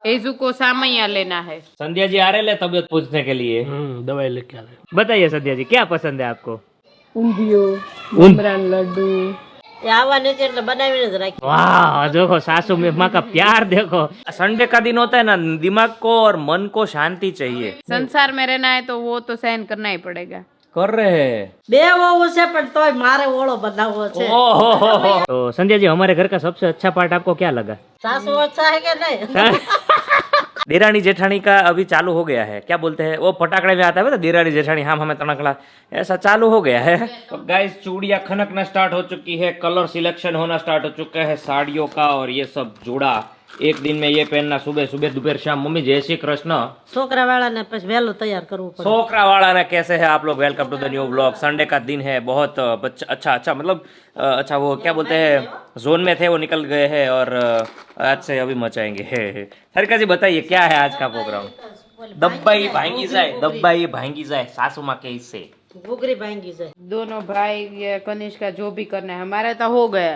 हेजू को सामैया लेना है। संध्या जी आ रहे ले तबियत पूछने के लिए। दवाई लेके आ रहे। बताइए संध्या जी क्या पसंद है आपको? ઊંધિયો, મમરાન લડ્ડુ। वाह देखो सासू में माँ का प्यार देखो। संडे का दिन होता है ना, दिमाग को और मन को शांति चाहिए। संसार में रहना है तो वो तो सहन करना ही पड़ेगा। कर रहे हैं। બે વહુ છે પણ તોય મારે ઓળો બનાવવો છે। ओहो तो संजय जी हमारे घर का सबसे अच्छा पार्ट आपको क्या लगा? સાસુ अच्छा है कि नहीं? देरानी जेठानी का अभी चालू हो गया है, क्या बोलते हैं वो पटाखड़े में आता है ना, देरानी जेठानी हम हमें तनकला, ऐसा चालू हो गया है। तो गाइस चूड़ियां खनकना स्टार्ट हो चुकी है, कलर सिलेक्शन होना स्टार्ट हो चुका है साड़ियों का, और ये सब जोड़ा एक दिन में ये पहनना, सुबह सुबह दोपहर शाम। मम्मी जय श्री कृष्ण। છોકરા વાળાને પછી વહેલું तैयार करવું પડે। छोकरा वाला ने कैसे है आप लोग? Welcome to the new vlog. Sunday का दिन है, बहुत अच्छा मतलब अच्छा वो क्या बोलते हैं, जोन में थे वो निकल गए हैं, और आज से अभी मचाएंगे। हरिका जी बताइए क्या है आज का प्रोग्राम? दब्बाई भांगी जाए सासू माँ के हिस्से। ઘૂઘરી ભાંગી જાય। दोनों भाई या कनिष्का जो भी करना है हमारा तो हो गया।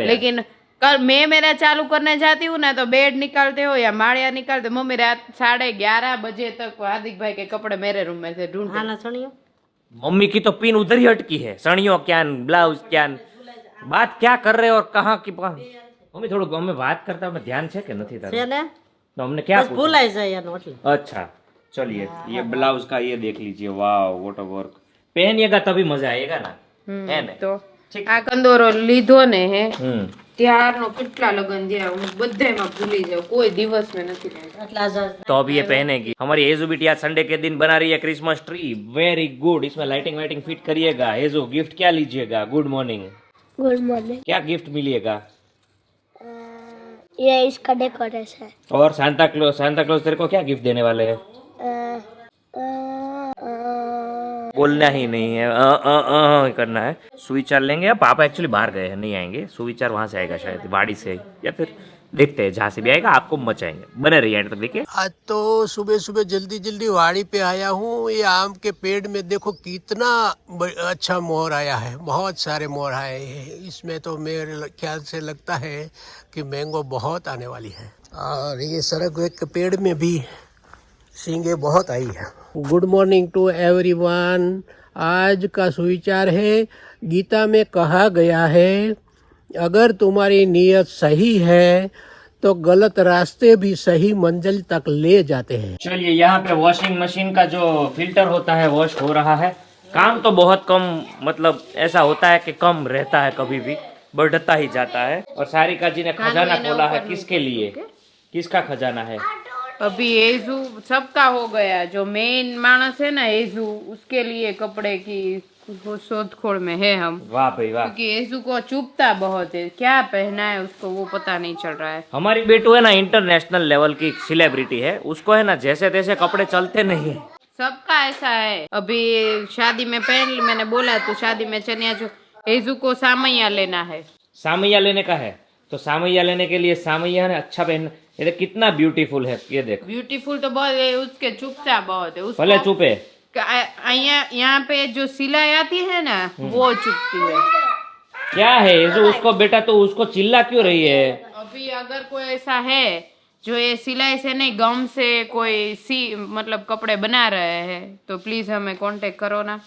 लेकिन कल मैं मेरा चालू करने जाती हूँ ना, तो बेड निकालते हो या माड़िया निकालते, मम्मी रात 11:30 बजे तक हार्दिक भाई के कपड़े मेरे रूम में से ढूंढते। આના સણિયો मम्मी की तो पिन उधर ही अटकी है, सड़ियों क्या ब्लाउज क्या बात क्या कर रहे हो और कहाँ की मम्मी थोड़ा हमें बात करता हमें ध्यान है कि नहीं था, છે ને तो हमने क्या બસ ભૂલાઈ જાય એનો એટલે। अच्छा चलिए ये ब्लाउज का ये देख लीजिए, वाह वॉटर वर्क पहनिएगा तभी मजा आएगा ना, है ना? तो આ કંદોરો લીધો ને હે हम्म ત્યારનો કેટલા લગન થયા, હું બધાયમાં ભૂલી જાઉં, કોઈ દિવસ મેં નથી લાવ્યા। એટલા જ तो अब ये पहनेगी। हमारी हेजू बिटिया संडे के दिन बना रही है क्रिसमस ट्री, वेरी गुड। इसमें लाइटिंग वाइटिंग फिट करिएगा। हेजू गिफ्ट क्या लीजिएगा? Good morning. Good morning. क्या गिफ्ट मिलेगा? ये इसका डेकोरेशन। और सांता क्लॉज तेरे को क्या गिफ्ट देने वाले हैं? बोलना ही नहीं है, करना है। सुविचार लेंगे। अब पापा एक्चुअली बाहर गए हैं, नहीं आएंगे। सुविचार वहां से आएगा शायद, बाड़ी से, या फिर देखते हैं जहाँ से भी आएगा आपको मचाएंगे। बने रहिए एंड तक देखिए। आज तो सुबह सुबह जल्दी जल्दी वाड़ी पे आया हूँ। ये आम के पेड़ में देखो कितना अच्छा मोर आया है, बहुत सारे मोर आए हैं। इसमें तो मेरे ख्याल से लगता है कि मैंगो बहुत आने वाली है। और ये सड़क के पेड़ में भी सींगे बहुत आई है। Good morning to everyone. आज का सुविचार है, गीता में कहा गया है, अगर तुम्हारी नीयत सही है तो गलत रास्ते भी सही मंजिल तक ले जाते हैं। चलिए यहाँ पे वॉशिंग मशीन का जो फिल्टर होता है वॉश हो रहा है। काम तो बहुत कम, मतलब ऐसा होता है कि कम रहता है, कभी भी बढ़ता ही जाता है। और सारिका जी ने खजाना खोला है, किसके लिए? किसका खजाना है? अभी हेजू सबका हो गया, जो मेन मानस है ना हेजू, उसके लिए कपड़े की शोधखोल में है हम। वाह भाई वाह। क्योंकि हेजू को चुभता बहुत है, क्या पहना है उसको वो पता नहीं चल रहा है। हमारी बेटू है ना इंटरनेशनल लेवल की सेलिब्रिटी है, उसको है ना जैसे तैसे कपड़े चलते नहीं है। सबका ऐसा है। अभी शादी में पहन, मैंने बोला तो शादी में चनिया जो हेजू को सामैया लेना है। सामैया लेने का है, तो सामैया लेने के लिए सामैया ने अच्छा पहन, ये देख कितना ब्यूटीफुल है, ये देख। ब्यूटीफुल तो बहुत है, उसके चुभता बहुत है उसको। भले चुपे यहाँ पे जो सिलाई आती है ना वो चुभती है। क्या है जो उसको बेटा, तो उसको चिल्ला क्यों रही है? अभी अगर कोई ऐसा है जो ये सिलाई से नहीं गम से कोई मतलब कपड़े बना रहे हैं, तो प्लीज हमें कांटेक्ट करो ना।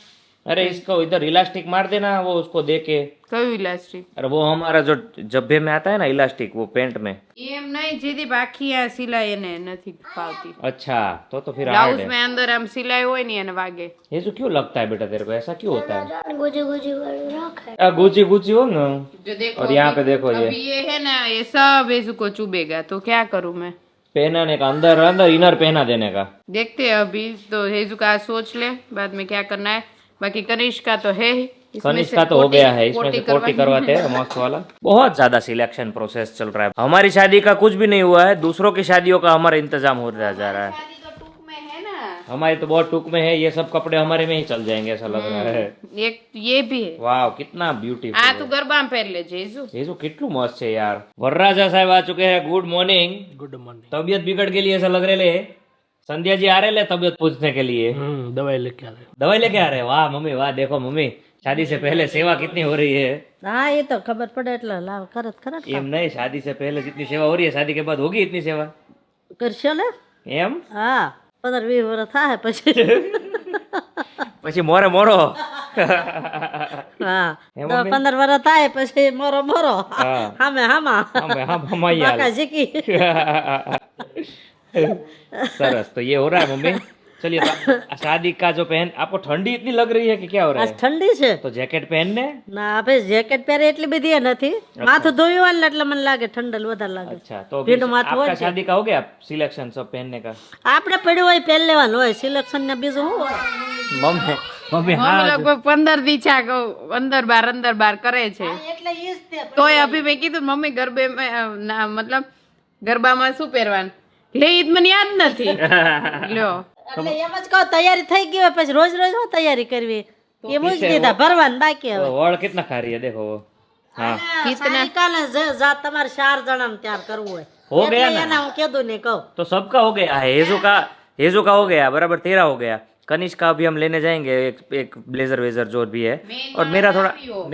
अरे इसको इधर इलास्टिक मार देना, वो उसको दे के। क्यों इलास्टिक? अरे वो हमारा जो जब्बे में आता है ना इलास्टिक, वो पेंट में। એમ નહીં, જેથી બાકી આ સિલાઈ એને નથી ફાવતી। अच्छा तो फिर ब्लाउज हार्ड है। में अंदर हम सिलाई હોય ને એને વાગે। ये जो क्यों लगता है बेटा तेरे को, ऐसा क्यों होता है? गुजी गुजी रखा है। गुची गुची हो ना। जो देखो और यहाँ पे देखो ये अभी ये है ना, ये सब हेजू को चुभेगा, तो क्या करूं मैं? पहनाने का, अंदर अंदर इनर पहना देने का। देखते हैं अभी तो हेजू का सोच ले, बाद में क्या करना है। बाकी कनिष्का तो है ही, कनिष्का तो हो गया है, इसमें से पोटी करवाते हैं मस्त वाला। बहुत ज्यादा सिलेक्शन प्रोसेस चल रहा है। हमारी शादी का कुछ भी नहीं हुआ है, दूसरों की शादियों का हमारा इंतजाम होता जा रहा है। शादी तो टूक में है ना, हमारी तो बहुत टूक में है, ये सब कपड़े हमारे में ही चल जाएंगे ऐसा लग रहा है। एक ये भी है। वाह कितना आ ब्यूटीफुल। तू गरबा में पहन ले जेजू। ये जो कितलू मस्त है यार। वरराजा साहब आ चुके हैं, गुड मॉर्निंग। Good morning. तबियत बिगड़ के लिए ऐसा लग रहे ले। संध्या जी आ रहे ले तबियत पूछने के लिए। दवाई लेके आ रहे। दवाई लेके आ रहे हैं। वाह मम्मी वाह, देखो मम्मी शादी से पहले सेवा कितनी हो रही है। હા એ તો ખબર પડે એટલે લાવ કરત ખરા। एम नहीं, शादी से पहले जितनी सेवा हो रही है शादी के बाद होगी इतनी सेवा? કરશો ને એમ હા 15-20 વર્ષ થાય પછી પછી મોરે મોરો હા એમ 15 વર્ષ થાય પછી મોરો મોરો હા. હામે હામા हमाई બાકા જીકી सरस। तो ये हो रहा है मम्मी। चलिए तो शादी का जो पहन आपको ठंडी इतनी लग रही है कि क्या हो रहा આજ है? ઠંડી છે तो जैकेट पहनने। ના ભાઈ જેકેટ પહેરે એટલી બધી એ નથી માથું ધોયું હોય ને એટલે મને લાગે ઠંડલ વધારે લાગે अच्छा तो अभी ભીનું માથું હોય आपका છે. शादी का हो गया सिलेक्शन सब पहनने का? આપણે પડ્યું હોય પહેરી લેવાનું હોય સિલેક્શન ને બીજું શું હોય मम्मी मम्मी મમ્મી हाँ લોકો 15 દી છા અંદર બાર કરે છે એટલે ઈ જ તે તોય અભી મેં કીધું મમ્મી ગરબે મતલબ ગરબામાં શું પહેરવાનું લે ઈ મને યાદ નથી લ્યો એટલે એમ જ કહો તૈયારી થઈ ગઈ હોય પછી રોજ રોજ શું તૈયારી કરવી એ મૂકી દીધા ભરવાનું બાકી હવે वॉल कितना खा रही है देखो वो। हाँ કાલે જા તમારે 4 જણાને ત્યાર કરવું હોય हो गया એટલે ना। એના હું કીધું નહીં કહું तो सबका हो गया है। हेजू का हो गया बराबर 13 हो गया। कनिष्क का अभी हम लेने जाएंगे एक ब्लेजर वेजर जो भी है और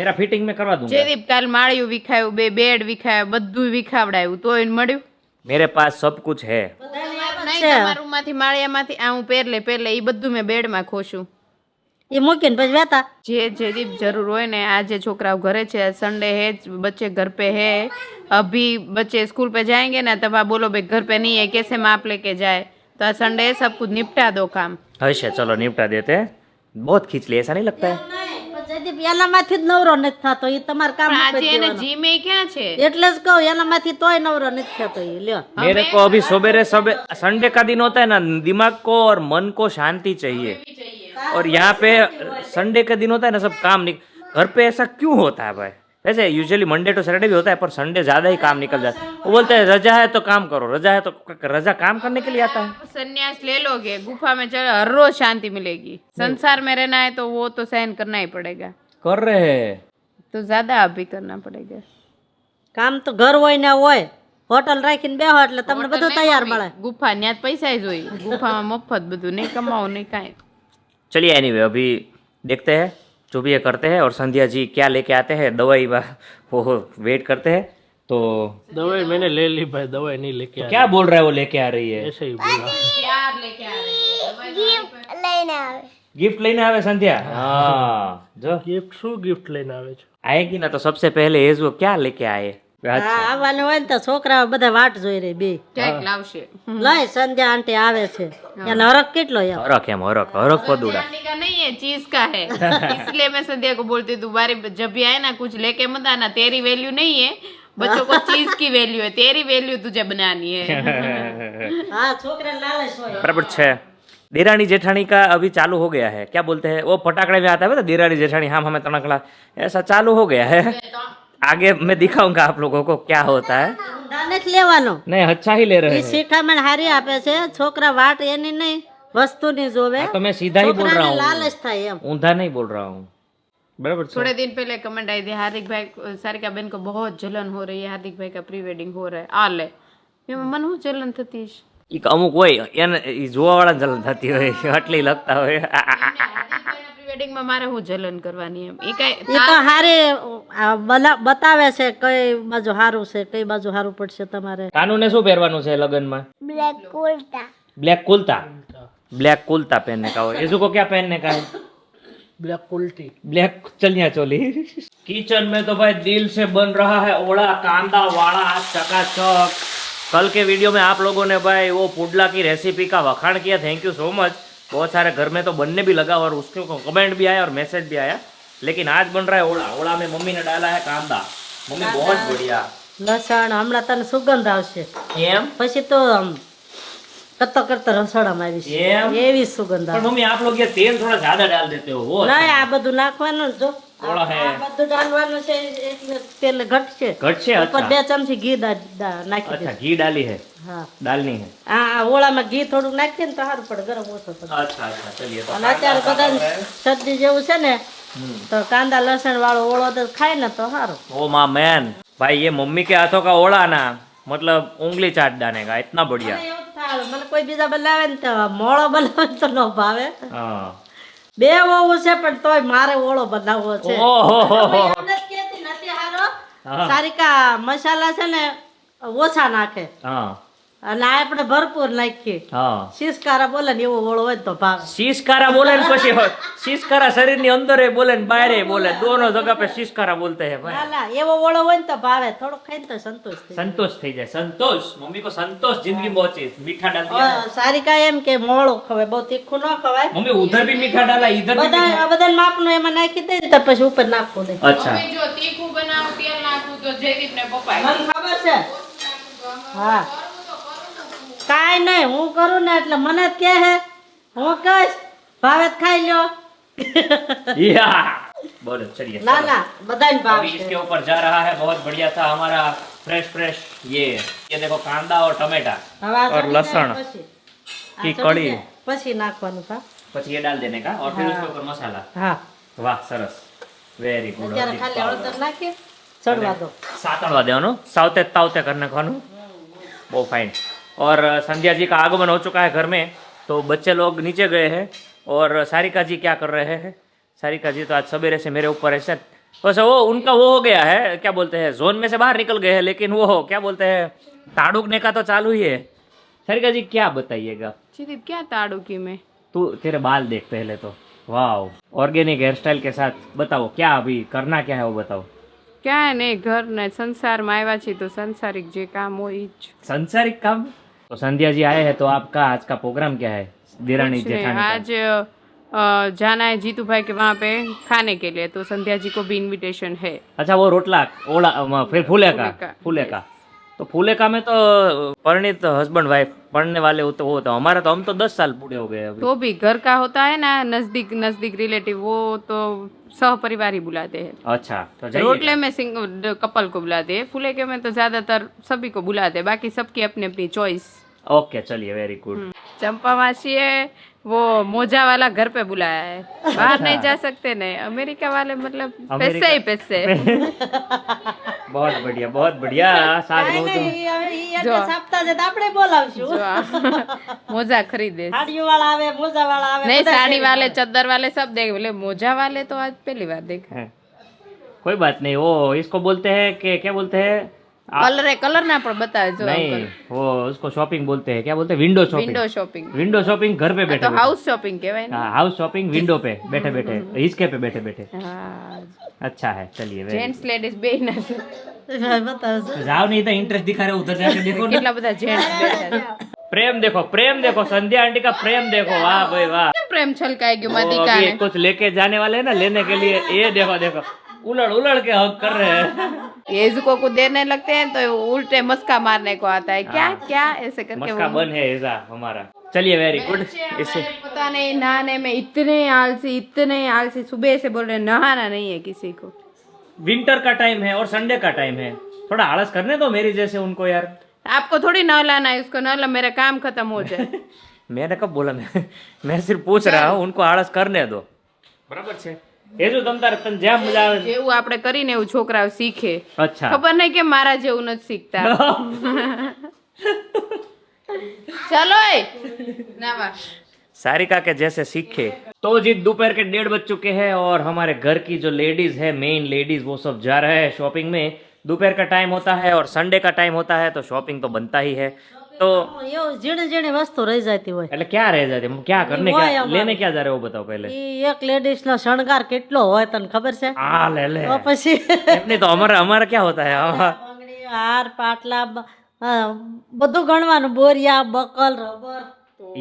मेरा फिटिंग में करवा दूंगा। જેદીપ કાલ માળિયું વિખાયું બે બેડ વિખાયા બધું વિખાવડાયું તોય મળ્યું मेरे पास सब कुछ है। નહીં તમારું માંથી માળિયામાંથી આ હું પહેર લે ઈ બધું મેં બેડમાં ખોશું એ મૂકીને પછી વેતા જે જેદીપ જરૂર હોય ને આજે છોકરાઓ घरे છે संडे है बच्चे घर पे है अभी बच्चे स्कूल पे जाएंगे ना तब आप बोलो भाई घर पे नहीं है कैसे माँ आप लेके जाए तो आज संडे है सब कुछ निपटा दो काम हर्ष है चलो निपटा देते हैं। बहुत खींच लिया ऐसा नहीं लगता है? જયદીપ એનામાંથી જ નવરો નથી થતો એ તમારે કામ પણ મૂકી આજે એને દેવાનું. જીમે ક્યાં છે એટલે જ કહું એનામાંથી તોય નવરો નથી થતો એ લ્યો मेरे को अभी सवेरे संडे का दिन होता है ना दिमाग को और मन को शांति चाहिए और यहाँ पे संडे का दिन होता है ना सब काम घर पे ऐसा क्यों होता है भाई? वैसे यूजुअली मंडे टू सैटरडे भी होता है पर संडे ज्यादा ही काम निकल जाता है। वो बोलते हैं रजा है तो काम करो, रजा है तो रजा काम करने के लिए आता है। संन्यास ले लोगे गुफा में चलो हर रोज शांति मिलेगी संसार में रहना है तो वो तो सहन करना ही पड़ेगा कर रहे हैं तो ज्यादा अभी करना पड़ेगा કામ તો ઘર હોય ને હોય હોટલ રાખીને બેહો એટલે તમને બધું તૈયાર મળે ગુફા ન્યા જ પૈસા જ હોય ગુફામાં મફત બધું નહીં કમાવો નહીં કાંઈ चलिए एनीवे अभी देखते हैं जो भी ये करते हैं और संध्या जी क्या लेके आते हैं दवाई वो वेट करते हैं। तो दवाई मैंने ले ली भाई, दवाई नहीं लेके तो क्या बोल रहा है वो लेके आ रही है? ऐसे ही बोला। प्यार लेके आ रहे हैं લઈને આવે गिफ्ट लेने आवे संध्या। हाँ जो गिफ्ट શું गिफ्ट લઈને આવે છે? आएगी ना तो सबसे पहले एज वो क्या लेके आए? હા આવવાનું હોય ને તો છોકરાઓ બધા વાટ જોઈ રહી બે ક્યાંક લાવશે લઈ સંધ્યા આંટી આવે છે એનો હરખ કેટલો એમ हरक है हरक पदुड़ा। जाने का नहीं है चीज का है इसलिए मैं संध्या को बोलती हूँ तुम्हारी जब भी आए ना कुछ लेके मत आना तेरी वैल्यू नहीं है बच्चों को चीज की वैल्यू है तेरी वैल्यू तुझे बनानी है હા છોકરા લાલચ હોય बराबर छे। देरानी जेठानी का अभी चालू हो गया है, क्या बोलते हैं वो पटाखड़े में आता है ना देरानी जेठानी हम हमें तनकला, ऐसा चालू हो गया है। आगे मैं दिखाऊंगा आप लोगों को क्या होता है। ઊંધા નથી લેવાનો नहीं अच्छा ही ले रहे એ हैं। શિખામણ હારી આપે છે છોકરા વાટ એની નહીં વસ્તુની જોવે हाँ, तो मैं सीधा ही बोल रहा છોકરાને हूँ, લાલચ થાય એમ ऊंधा नहीं बोल रहा हूँ। बराबर छे। थोड़े दिन पहले कमेंट आई थी हार्दिक भाई सारिका बहन को बहुत जलन हो रही है हार्दिक भाई का प्री वेडिंग हो रहा है आ ले मन हूँ जलन थती છે? એક અમુક હોય એને ઈ જોવાવાળા જલન થતી હોય આટલી લગતા હોય। પ્રી વેડિંગ માં મારે હું જलन કરવાની એમ એ કઈ એ તો હારે બતાવે છે કઈ બાજુ હારું છે કઈ બાજુ હારું પડશે તમારે કાનુને શું પહેરવાનું છે લગનમાં? Black kurta black kurta. Black kurta पहनने का हो। यीशु को क्या पहनने का है? ब्लैक उल्टी। ब्लैक चलिया चोली। किचन में तो भाई दिल से बन रहा है ओड़ा कांदा वाड़ा चकाचक। कल के वीडियो में आप लोगों ने भाई वो पुडला की रेसिपी का वखाण किया, थैंक यू सो मच। बहुत सारे घर में तो बनने भी लगा और उसके कमेंट भी आया और मैसेज भी आया। लेकिन आज बन रहा है ओड़ा। ओड़ा में मम्मी ने डाला है कांदा। मम्मी बहुत बढ़िया। લસણ હમણાં તને સુગંધ આવશે एम પછી તો કરતો કરતો રસોડામાં આવીશ એમ? એવી સુગંધ पर આવે मम्मी आप लोग ये तेल थोड़ा ज्यादा डाल देते हो वो નહીં આ બધું નાખવાનું જ જો ઓળો હે। આ બધું ડાલવાનું છે એટલે તેલ ઘટશે घट से ઉપર अच्छा 2 ચમચી ઘી નાખી अच्छा દે घी डाली है, હા डालनी है। આ ઓળામાં ઘી થોડુંક નાખીએ ને તો સારું પડે ગરમ ઓછો પડે अच्छा अच्छा चलिए तो અને અત્યારે બધા શરદી જેવું છે ને તો કાંદા લસણ વાળો ઓળો તો ખાય ને તો સારું ओ माँ मैन भाई ये मम्मी के हाथों का ओड़ा ना मतलब उंगली चाट डालने का इतना बढ़िया। એવું જ થાય. મને કોઈ બીજા બનાવે ને તો મોળો બનાવે ને તો ન ભાવે हाँ બે વહુ છે પણ તોય મારે ઓળો બનાવવો છે ओहो એમ નથી કહેતી નથી હારો સારિકા મસાલા છે ને ઓછા નાખે हाँ અને આ આપણે ભરપૂર નાખીએ હા શીશકારા બોલે ને એવો ઓળો હોય ને તો ભાવે શીશકારા બોલે ને પછી શીશકારા શરીરની અંદર બોલે ને બહાર બોલે દોનો જગહ पे શીશકારા बोलते हैं भाई ના ના એવો ઓળો હોય ને તો ભાવે થોડોક ખાઈને તો સંતોષ થાય संतोष થઈ જાય संतोष मम्मी को संतोष जिंदगी में बहुत चीज मीठा डाल दिया સારી કાંઈ એમ કે મોળું ખવાય બહુ તીખું ન ખવાય मम्मी उधर भी मीठा डाला इधर भी બધા બધા માપનું એમાં નાખી દે ને તો પછી ઉપર નાખવું દે अच्छा હવે જો તીખું બનાવું તેલ નાખું તો જયદીપ ને પપ્પા મને ખબર છે હા કાંઈ નહીં હું કરું ને એટલે મને જ કહે હે હું કહીશ ભાવે તો ખાઈ લ્યો या बोलो चलिए ના ના બધાને अभी ભાવે इसके ऊपर जा रहा है बहुत बढ़िया था हमारा फ्रेश ये देखो कांदा और टमाटर હવે આ और ચડી लहसुन જાય પછી. આ की ચડી कड़ी જાય પછી નાખવાનું પા પછી ये डाल देने का और फिर उसके ऊपर मसाला હા वाह सरस वेरी गुड અત્યારે ખાલી હળદર નાખીએ ચડવા દો सातणवा देवानो सावते तावते कर नाखवानु बहुत फाइन और संध्या जी का आगमन हो चुका है घर में तो बच्चे लोग नीचे गए हैं और सारिका जी क्या कर रहे हैं सारिका जी तो आज सवेरे से मेरे ऊपर ऐसे बस वो उनका वो हो गया है क्या बोलते हैं जोन में से बाहर निकल गए हैं लेकिन वो क्या बोलते हैं ताड़ुकने का तो चालू ही है सारिका जी क्या बताइएगा जयदीप क्या ताड़ू की मैं तू तेरे बाल देख पहले तो वाह ऑर्गेनिक हेयर स्टाइल के साथ बताओ क्या अभी करना क्या है वो बताओ क्या है ने घर ने संसार में આવ્યા છે તો સંસારિક જે કામ હોય ઈ જ संसारिक काम तो संध्या जी आए हैं तो आपका आज का प्रोग्राम क्या है देरानी कुछ नहीं, जेठानी का? आज जाना है जीतू भाई के वहाँ पे खाने के लिए तो संध्या जी को भी इनविटेशन है अच्छा वो रोटला ओला फिर फूले का का, फूले का तो फूले का में तो परिणित हस्बैंड वाइफ पढ़ने वाले होते वो तो हमारा तो हम तो 10 साल बूढ़े हो गए अभी तो भी घर का होता है ना नजदीक नजदीक रिलेटिव वो तो सह परिवार ही बुलाते हैं अच्छा तो जाइए रोटले में सिंगल कपल को बुलाते हैं फूले के में तो ज्यादातर सभी को बुलाते हैं बाकी सबकी अपनी अपनी चॉइस ओके चलिए वेरी गुड चंपा मासी है वो मोजा वाला घर पे बुलाया है बाहर नहीं जा सकते नहीं अमेरिका वाले मतलब पैसे ही पैसे बहुत बढ़िया साथ કાંઈ रहूं નહીં, तुम ઈ હવે ઈ address આપતા છે તો આપણે બોલાવશું जो मोजा खरीदे સાડીઓ वाला આવે મોજા वाला આવે नहीं બધા साड़ी શેરી वाले चद्दर वाले सब देखे बोले मोजा वाले तो आज पहली बार देखा है। कोई बात नहीं वो इसको बोलते हैं कि क्या बोलते हैं कलर है कलर ना पर बताए जो नहीं वो उसको शॉपिंग बोलते हैं क्या बोलते हैं विंडो शॉपिंग विंडो शॉपिंग घर पे बैठे तो हाउस शॉपिंग कहवाय ना हाँ हाउस शॉपिंग विंडो पे बैठे बैठे हिचके पे बैठे बैठे हाँ अच्छा है चलिए very जेंट्स लेडीज બે ના બતાવજો good. जाओ नहीं तो इंटरेस्ट दिखा रहे उधर जाके देखो ना કેટલા બધા જેન્ટ્સ બેઠા છે प्रेम देखो संध्या आंटी का प्रेम देखो वाह भाई वाह કેમ પ્રેમ છલકાઈ ગયો वो માદિકા अभी ને कुछ लेके जाने वाले हैं ना लेने के लिए ये देखो उलड़ के हक कर रहे हैं येजुको को देने लगते हैं तो उल्टे मस्का मारने को आता है क्या क्या ऐसे करके मस्का वो बन है ऐसा हमारा चलिए वेरी गुड इससे पता नहीं नहाने में इतने आलसी सुबह से बोल रहे हैं, नहाना नहीं है किसी को विंटर का टाइम है और संडे का टाइम है थोड़ा आलस करने दो मेरी जैसे उनको यार आपको थोड़ी नहलाना है उसको नहला मेरा काम खत्म हो जाए मैंने कब बोला मैं सिर्फ पूछ रहा हूँ उनको आलस करने दो बराबर છે એ જો તમ તારે તને જેમ મજા આવે જેવું આપણે કરીને એવું છોકરાઓ શીખે अच्छा ખબર નહીં કે મારા જેવું નથી શીખતા चलो नावा सारिका के जैसे सीखे तो जी दोपहर के 1:30 बज चुके हैं और हमारे घर की जो लेडीज है मेन लेडीज वो सब जा रहे हैं शॉपिंग में दोपहर का टाइम होता है और संडे का टाइम होता है तो शॉपिंग तो बनता ही है तो એવું ઝીણી ઝીણી વસ્તુ રહી જતી હોય એટલે क्या रह जाते क्या करने हुआ है क्या हमारा। लेने क्या जा रहे हो बताओ पहले ઈ એક લેડીઝ નો શણગાર કેટલો હોય તને ખબર છે हाँ ले ले તો પછી नहीं तो हमारा क्या होता है બંગડી હાર પાટલા બધું ગણવાનું બોરિયા બકલ રબર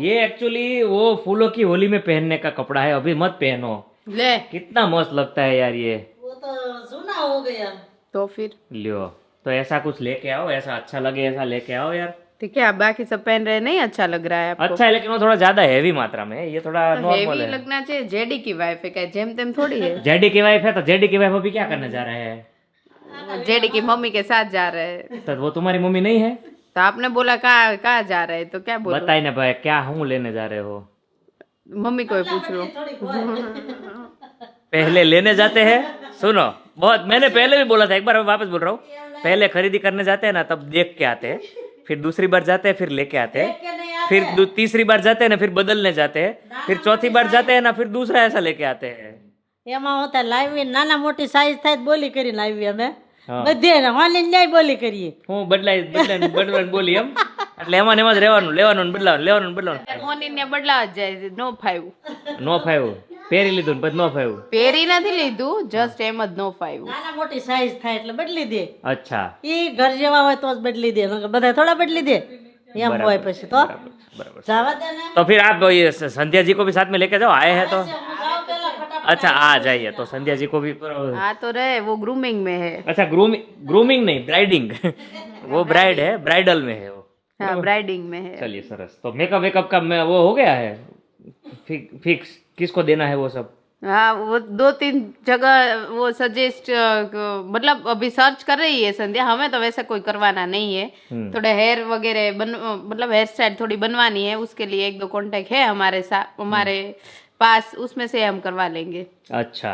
ये एक्चुअली वो फूलों की होली में पहनने का कपड़ा है अभी मत पहनो ले कितना मस्त लगता है यार ये वो तो जूना हो गया तो फिर लियो तो ऐसा कुछ लेके आओ ऐसा अच्छा लगे ऐसा लेके आओ यार ठीक है आप बाकी सब पहन रहे नहीं अच्छा लग रहा है आपको अच्छा है लेकिन वो थोड़ा ज्यादा हैवी मात्रा में है ये थोड़ा नॉर्मल हेवी है लगना चाहिए जेडी की वाइफ है क्या जेम तेम थोड़ी है जेडी की वाइफ है तो जेडी की वाइफ अभी क्या करने जा रहे हैं जेडी की मम्मी के साथ जा रहे हैं तो वो तुम्हारी मम्मी नहीं है तो आपने बोला कहाँ जा रहे हैं तो क्या बोलो बताइए ना भाई क्या हूँ लेने जा रहे हो मम्मी को ही पूछ लो पहले लेने जाते हैं सुनो बहुत मैंने पहले भी बोला था एक बार मैं वापस बोल रहा हूँ पहले खरीदी करने जाते हैं ना तब देख के आते हैं फिर दूसरी बार जाते हैं फिर लेके आते हैं फिर तीसरी बार जाते हैं ना फिर बदलने जाते हैं फिर चौथी बार जाते हैं ना फिर दूसरा ऐसा लेके आते हैं એમાં હોતા લાવી નાના મોટી સાઈઝ થાય તો બોલી કરીને આવી અમે હા. બધે ઓનલાઈન ન્યાય બોલી કરીએ હું બદલાઈ બોલી એમ એટલે એમાં ને એમાં જ રહેવાનું, લેવાનું ને બદલાવાનું, લેવાનું ને બદલાવાનું. મોનીને બદલાવ જ જાય નો ફાવ્યું. નો ફાવ્યું, પહેરી લીધું ને પછી નો ફાવ્યું. પહેરી નથી લીધું, જસ્ટ એમ જ નો ફાવ્યું. નાના મોટી સાઈઝ થાય એટલે બદલી દે. अच्छा ઈ ઘર જેવા હોય તો જ બદલી દે, નકર બધા થોડા બદલી દે એમ હોય પછી તો बराबर. જવા दे ने। तो फिर आप ये संध्या जी को भी साथ में लेके जाओ, आए हैं तो. હું જાઉં પેલા ફટાફટ। अच्छा आ जाइए, तो संध्या जी को भी. हाँ तो रहे, वो ग्रूमिंग में है. अच्छा ग्रूमिंग नहीं, ब्राइडिंग. वो ब्राइड है, ब्राइडल में है वो. हाँ ब्राइडिंग में है. चलिए सरस. तो मेकअप वेकअप का वो हो गया है फिक्स, किसको देना है वो सब. हाँ वो 2-3 जगह वो सजेस्ट, मतलब अभी सर्च कर रही है संध्या. हमें तो वैसे कोई करवाना नहीं है. थोड़े हेयर वगैरह मतलब हेयर स्टाइल थोड़ी बनवानी है, उसके लिए 1-2 कॉन्टेक्ट है हमारे साथ, हमारे पास, उसमें से हम करवा लेंगे. अच्छा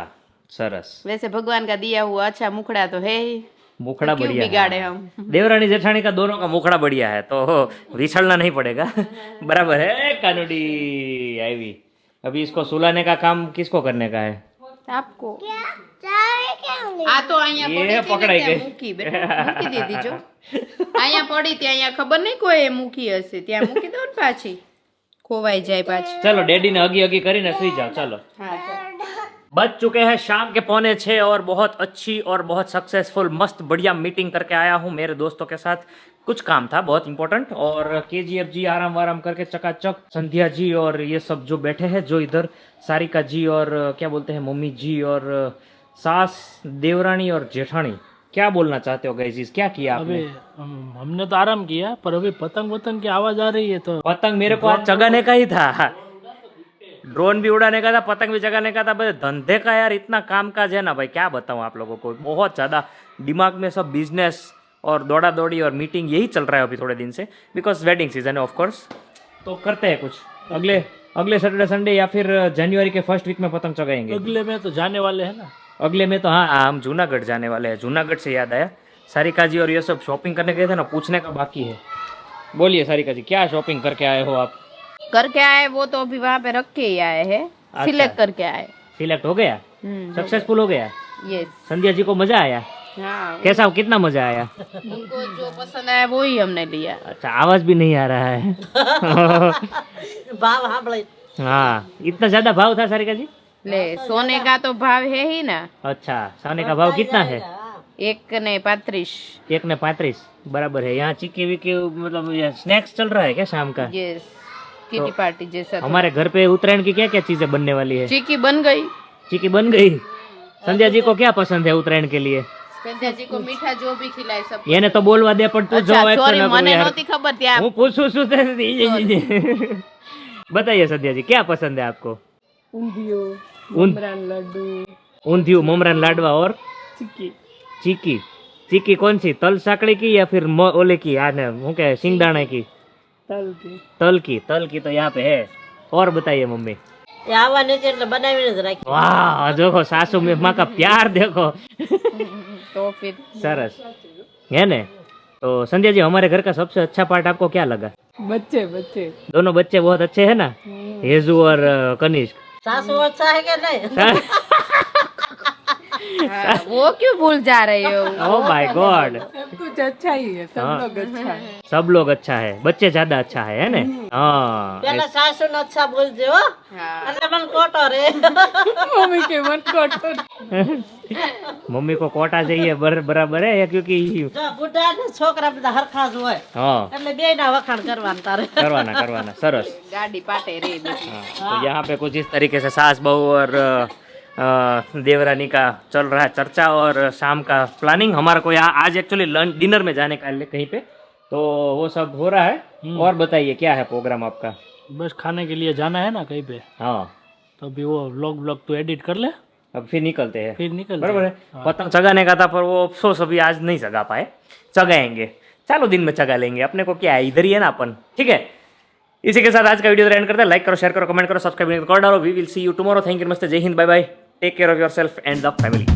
सरस. वैसे भगवान का दिया हुआ अच्छा मुखड़ा तो है ही, मुखड़ा क्यों बढ़िया बिगाड़े है. हम. देवरानी जेठानी का दोनों का मुखड़ा बढ़िया है, तो विछड़ना नहीं पड़ेगा. बराबर है. कानूडी आईवी. अभी इसको सुलाने का काम किसको करने का है. आपको આ તો અહીંયા ये પડી હતી ને પકડાઈ ત્યાં ગઈ. મૂકી બેટા, મૂકી દીધી જો. અહીંયા પડી ત્યાં, અહીંયા ખબર નહીં કોઈ મૂકી હશે, ત્યાં મૂકી દો ને પાછી, ખોવાઈ જાય પાછી. चलो डैडी ने अगी अगी करी ने सुई जाओ. चलो હા ચાલ. बज चुके हैं शाम के 5:45 और बहुत अच्छी और बहुत सक्सेसफुल मस्त बढ़िया मीटिंग करके आया हूँ मेरे दोस्तों के साथ. कुछ काम था बहुत इंपॉर्टेंट, और KGF जी आराम वाराम करके चकाचक, संध्या जी और ये सब जो बैठे हैं, जो इधर सारिका जी और क्या बोलते हैं मम्मी जी और सास, देवरानी और जेठानी. क्या बोलना चाहते हो गाइस, क्या किया आपने. अभी हमने तो आराम किया, पर अभी पतंग वतंग की आवाज आ रही है तो पतंग मेरे को आज चगाने का ही था, ड्रोन भी उड़ाने का था, पतंग भी चगाने का था. बस धंधे का यार इतना काम काज है ना भाई, क्या बताऊं आप लोगों को. बहुत ज़्यादा दिमाग में सब बिजनेस और दौड़ा दौड़ी और मीटिंग यही चल रहा है अभी थोड़े दिन से, बिकॉज वेडिंग सीजन है ऑफ कोर्स. तो करते हैं कुछ अगले सैटरडे संडे या फिर जनवरी के फर्स्ट वीक में पतंग चगाएंगे. अगले में तो जाने वाले हैं ना. अगले में तो हाँ, हम जूनागढ़ जाने वाले हैं. जूनागढ़ से याद आया, सारिका जी और ये सब शॉपिंग करने गए थे ना, पूछने का बाकी है. बोलिए सारिका जी, क्या शॉपिंग करके आए हो आप. करके आए वो तो अभी वहाँ पे रख के ही आए हैं, सिलेक्ट करके आए. सिलेक्ट हो गया, सक्सेसफुल हो गया. यस. संध्या जी को मजा आया. हाँ कैसा, कितना मजा आया. उनको जो पसंद आया वो ही हमने लिया. अच्छा आवाज भी नहीं आ रहा है. ભાવ સાંભળે. हाँ इतना ज्यादा भाव था सारिका जी. ले सोने का तो भाव है ही ना. अच्छा सोने का भाव कितना है. 1 ने 35. बराबर है. यहाँ चिक्की विक्की मतलब स्नैक्स चल रहा है क्या शाम का. यस, किटी पार्टी जैसा. हमारे घर पे उत्तरायण की क्या क्या चीजें बनने वाली है. चिक्की बन गई. चिक्की बन गई. संध्या जी को क्या पसंद है उत्तरायण के लिए. संध्या जी को मीठा जो भी खिलाए सब. એને તો બોલવા દે, પણ તું જો अच्छा એક सॉरी, ના મને यार. नहोती खबर थी आप. હું પૂછું છું તે बताइए संध्या जी क्या पसंद है आपको. ऊंधियो, ममरान लाडवा और चिक्की. चिक्की कौन सी, तल साकड़ी की या फिर ओले की, आने हूँ क्या सिंगदाणे की. तल की तो यहाँ पे है. और बताइए मम्मी. એ આવવાની છે એટલે બનાવીને જ રાખી. वाह देखो सासू में माँ का प्यार देखो. तो फिर सरस है ने. तो संध्या जी हमारे घर का सबसे अच्छा पार्ट आपको क्या लगा. बच्चे दोनों बच्चे बहुत अच्छे हैं ना, हेजू और कनिष्क. સાસુ ઓછા है કે नहीं. हाँ, वो क्यों भूल जा रहे हो. Oh my God. कुछ अच्छा ही है, सब लोग अच्छा है. सब लोग अच्छा है, बच्चे ज्यादा अच्छा है ने. हाँ પેલા સાસુ નો અચ્છા બોલજો હો. हाँ. એટલે મને કોટો રે. मम्मी के मन कोटो. मम्मी को कोटा चाहिए बराबर है, क्योंकि જો બુઢા ને છોકરા બધા હરખા જ હોય हाँ એટલે બે ના વખાણ કરવાના તારે. करवाना सरस. गाड़ी पाटे रे बेटी. हाँ, तो यहाँ पे कुछ इस तरीके से सास बहू और देवरानी का चल रहा है चर्चा और शाम का प्लानिंग. हमारा को यहाँ आज एक्चुअली डिनर में जाने का कहीं पे, तो वो सब हो रहा है. और बताइए क्या है प्रोग्राम आपका. बस खाने के लिए जाना है ना कहीं पे, हाँ तो अभी वो व्लॉग तो एडिट कर ले, अब फिर निकलते हैं. फिर निकल. बराबर है. पतंग चगाने का था पर वो अफसोस अभी आज नहीं चगा पाए. चगाएंगे, चलो दिन में चगा लेंगे, अपने को क्या है, इधर ही है ना अपन. ठीक है, इसी के साथ आज का वीडियो एंड करते हैं. लाइक करो, शेयर करो, कमेंट करो, सब्सक्राइब कर डालो. We will see you tomorrow. Thank you, नमस्ते, जय हिंद, bye bye. Take care of your self and the family.